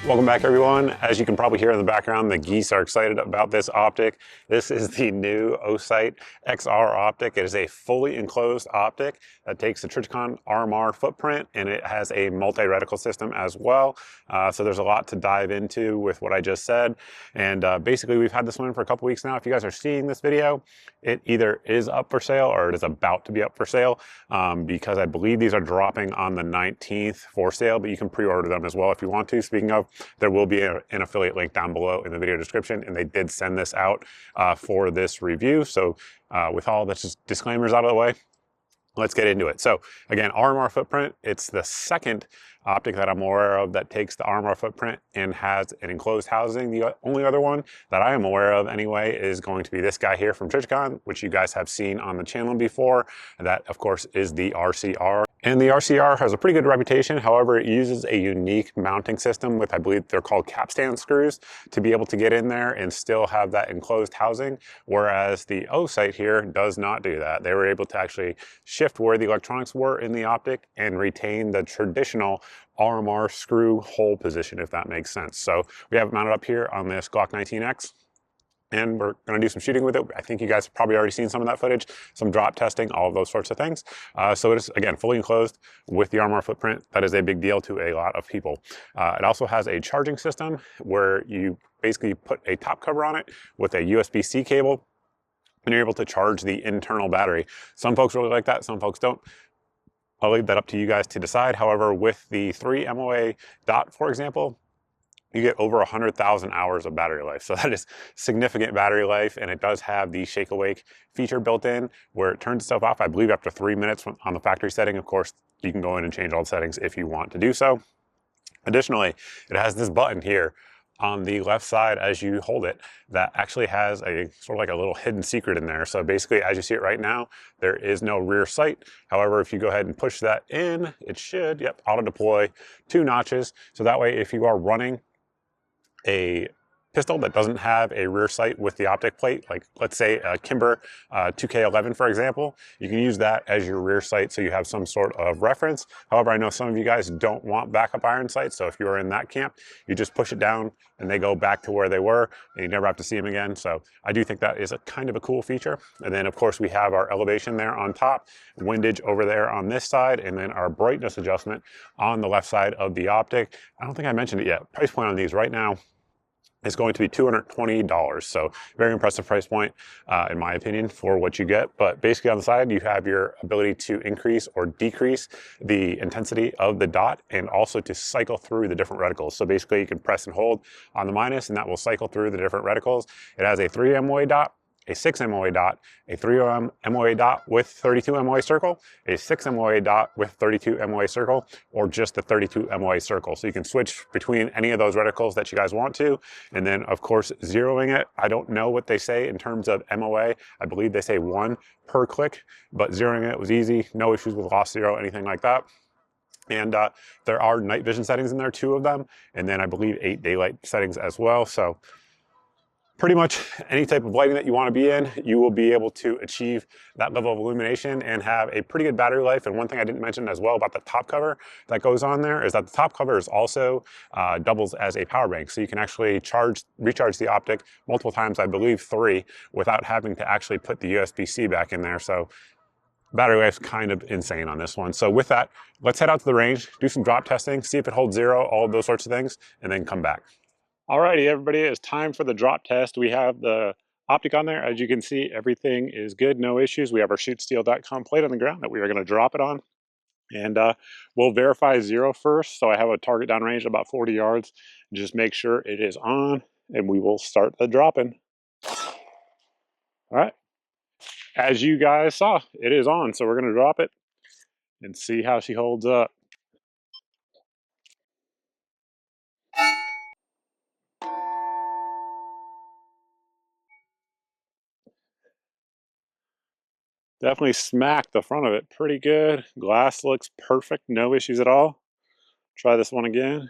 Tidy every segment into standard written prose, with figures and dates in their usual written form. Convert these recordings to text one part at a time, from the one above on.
Welcome back, everyone. As you can probably hear in the background, the geese are excited about this optic. This is the new Osight XR optic. It is a fully enclosed optic that takes the Reticle RMR footprint, and it has a multi-reticle system as well. So there's a lot to dive into with what I just said. And basically, we've had this one for a couple weeks now. If you guys are seeing this video, it either is up for sale or it is about to be up for sale, because I believe these are dropping on the 19th for sale, but you can pre-order them as well if you want to. Speaking of, there will be an affiliate link down below in the video description, and they did send this out for this review. So with all the disclaimers out of the way, let's get into it. So again, RMR footprint, it's the second optic that I'm aware of that takes the RMR footprint and has an enclosed housing. The only other one that I am aware of anyway is going to be this guy here from Reticle, which you guys have seen on the channel before. And that, of course, is the RCR. And the RCR has a pretty good reputation. However, it uses a unique mounting system with, I believe they're called capstan screws, to be able to get in there and still have that enclosed housing. Whereas the Osight here does not do that. They were able to actually shift where the electronics were in the optic and retain the traditional RMR screw hole position, if that makes sense. So we have it mounted up here on this Glock 19X. And we're going to do some shooting with it. I think you guys have probably already seen some of that footage, some drop testing, all of those sorts of things. So it is, again, fully enclosed with the RMR footprint. That is a big deal to a lot of people. It also has a charging system where you basically put a top cover on it with a USB-C cable, and you're able to charge the internal battery. Some folks really like that, some folks don't. I'll leave that up to you guys to decide. However, with the 3 MOA dot, for example, you get over 100,000 hours of battery life. So that is significant battery life, and it does have the shake awake feature built in where it turns itself off, I believe, after 3 minutes on the factory setting. Of course, you can go in and change all the settings if you want to do so. Additionally, it has this button here on the left side as you hold it that actually has a sort of like a little hidden secret in there. So basically, as you see it right now, there is no rear sight. However, if you go ahead and push that in, it should, yep, auto deploy 2 notches. So that way, if you are running a pistol that doesn't have a rear sight with the optic plate, like let's say a Kimber 2K11, for example, you can use that as your rear sight so you have some sort of reference. However, I know some of you guys don't want backup iron sights, so if you're in that camp, you just push it down and they go back to where they were and you never have to see them again. So I do think that is a kind of a cool feature. And then of course we have our elevation there on top, windage over there on this side, and then our brightness adjustment on the left side of the optic. I don't think I mentioned it yet. Price point on these right now is going to be $220. So very impressive price point, in my opinion, for what you get. But basically on the side, you have your ability to increase or decrease the intensity of the dot and also to cycle through the different reticles. So basically you can press and hold on the minus and that will cycle through the different reticles. It has a 3 MOA dot, a 6 MOA dot, a 3 MOA dot with 32 MOA circle, a 6 MOA dot with 32 MOA circle, or just the 32 MOA circle. So you can switch between any of those reticles that you guys want to. And then of course, zeroing it, I don't know what they say in terms of MOA. I believe they say 1 per click, but zeroing it was easy. No issues with lost zero, anything like that. And there are night vision settings in there, 2 of them. And then I believe 8 daylight settings as well. So pretty much any type of lighting that you want to be in, you will be able to achieve that level of illumination and have a pretty good battery life. And one thing I didn't mention as well about the top cover that goes on there is that the top cover is also doubles as a power bank. So you can actually recharge the optic multiple times, I believe 3, without having to actually put the USB-C back in there. So battery life's kind of insane on this one. So with that, let's head out to the range, do some drop testing, see if it holds zero, all of those sorts of things, and then come back. Alrighty, everybody, it's time for the drop test. We have the optic on there. As you can see, everything is good, no issues. We have our shootsteel.com plate on the ground that we are going to drop it on. And we'll verify zero first. So I have a target downrange of about 40 yards. Just make sure it is on, and we will start the dropping. All right. As you guys saw, it is on. So we're going to drop it and see how she holds up. Definitely smacked the front of it pretty good. Glass looks perfect, no issues at all. Try this one again.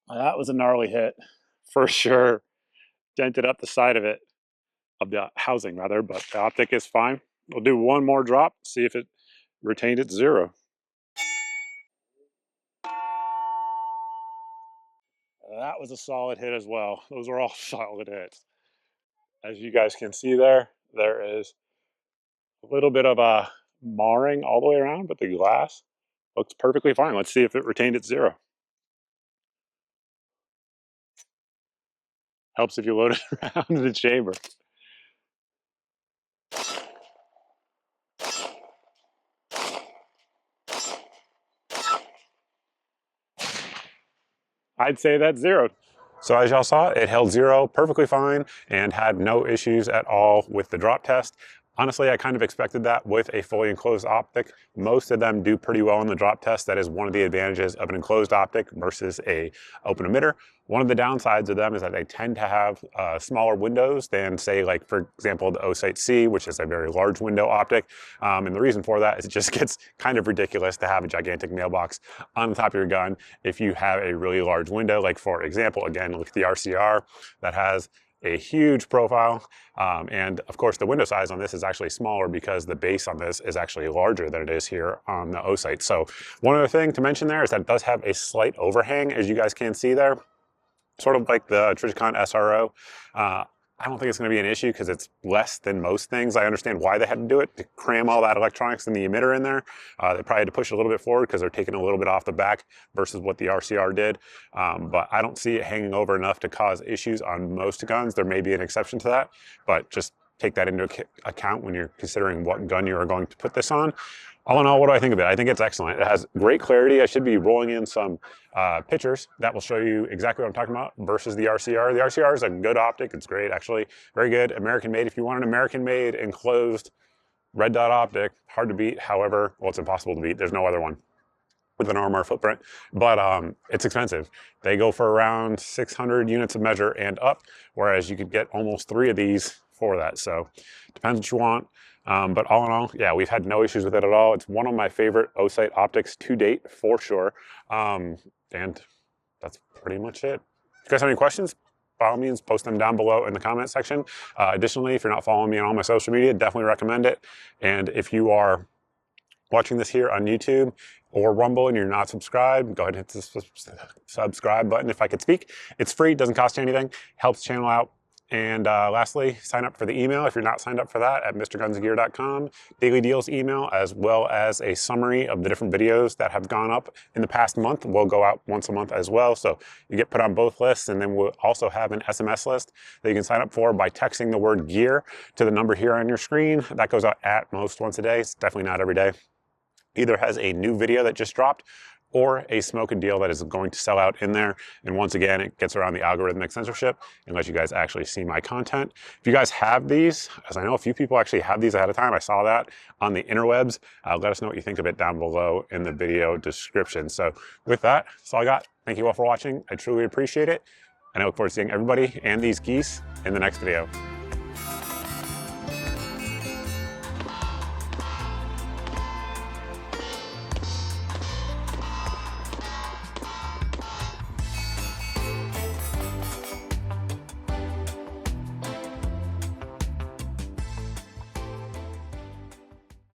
That was a gnarly hit, for sure. Dented up the side of it, of the housing rather, but the optic is fine. We'll do one more drop, see if it retained its zero. That was a solid hit as well. Those are all solid hits. As you guys can see there, there is a little bit of a marring all the way around, but the glass looks perfectly fine. Let's see if it retained its zero. Helps if you load it around the chamber. I'd say that's zero. So as y'all saw, it held zero perfectly fine and had no issues at all with the drop test. Honestly, I kind of expected that with a fully enclosed optic. Most of them do pretty well in the drop test. That is one of the advantages of an enclosed optic versus a open emitter. One of the downsides of them is that they tend to have smaller windows than, say, like, for example, the Osight C, which is a very large window optic. And the reason for that is it just gets kind of ridiculous to have a gigantic mailbox on the top of your gun if you have a really large window. Like, for example, again, look at the RCR that has a huge profile. And of course, the window size on this is actually smaller because the base on this is actually larger than it is here on the Osight. So one other thing to mention there is that it does have a slight overhang, as you guys can see there. Sort of like the Reticle SRO. I don't think it's going to be an issue because it's less than most things. I understand why they had to do it, to cram all that electronics and the emitter in there. They probably had to push it a little bit forward because they're taking a little bit off the back versus what the RCR did. But I don't see it hanging over enough to cause issues on most guns. There may be an exception to that, but just take that into account when you're considering what gun you are going to put this on. All in all, what do I think of it? I think it's excellent. It has great clarity. I should be rolling in some pictures that will show you exactly what I'm talking about versus the RCR. The RCR is a good optic. It's great, actually. Very good. American made. If you want an American made enclosed red dot optic, hard to beat. However, well, it's impossible to beat. There's no other one with an RMR footprint, but it's expensive. They go for around 600 units of measure and up, whereas you could get almost 3 of these for that. So depends what you want. But all in all, yeah, we've had no issues with it at all. It's one of my favorite Osight optics to date, for sure. And that's pretty much it. If you guys have any questions, by all means, post them down below in the comment section. Additionally, if you're not following me on all my social media, definitely recommend it. And if you are watching this here on YouTube or Rumble and you're not subscribed, go ahead and hit the subscribe button if I could speak. It's free, doesn't cost you anything, helps the channel out. And lastly, sign up for the email if you're not signed up for that at mrgunsgear.com. Daily deals email, as well as a summary of the different videos that have gone up in the past month, will go out once a month as well. So you get put on both lists, and then we'll also have an SMS list that you can sign up for by texting the word gear to the number here on your screen. That goes out at most once a day. It's definitely not every day. Either has a new video that just dropped or a smoking deal that is going to sell out in there. And once again, it gets around the algorithmic censorship and lets you guys actually see my content. If you guys have these, as I know a few people actually have these ahead of time, I saw that on the interwebs, let us know what you think of it down below in the video description. So with that, that's all I got. Thank you all for watching. I truly appreciate it. And I look forward to seeing everybody and these geese in the next video.